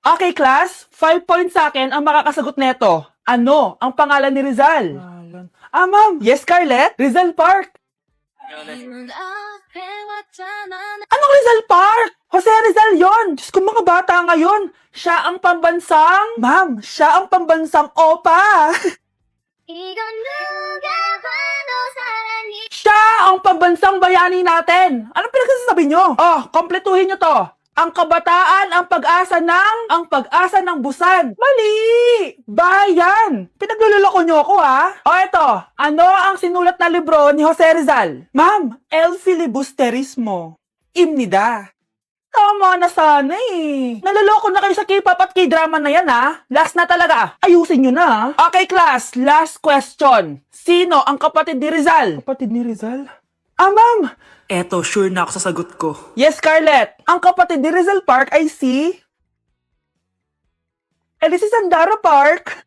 Okay, class, 5 points sa akin ang makakasagot neto. Ano ang pangalan ni Rizal? Ma'am. Yes, Scarlett? Rizal Park. Anong Rizal Park? Jose Rizal yon. Diyos ko, mga bata ngayon. Siya ang pambansang... Ma'am, siya ang pambansang opa. Siya ang pambansang bayani natin. Anong pinagsasabi nyo? Oh, kompletuhin nyo to. Ang kabataan, ang pag-asa ng busan. Mali! Bayan! Pinagluloko nyo ako, ha? O eto, ano ang sinulat na libro ni Jose Rizal? Ma'am, El Filibusterismo. Imnida. Tama na sana eh. Naloloko na kayo sa K-pop at K-drama na yan, ha? Last na talaga. Ayusin nyo na. Okay, class. Last question. Sino ang kapatid ni Rizal? Kapatid ni Rizal? Ma'am. Eto, sure na ako sa sagot ko. Yes, Scarlett. Ang kapatid ni Rizal Park ay si... Eh, si Sandara Park.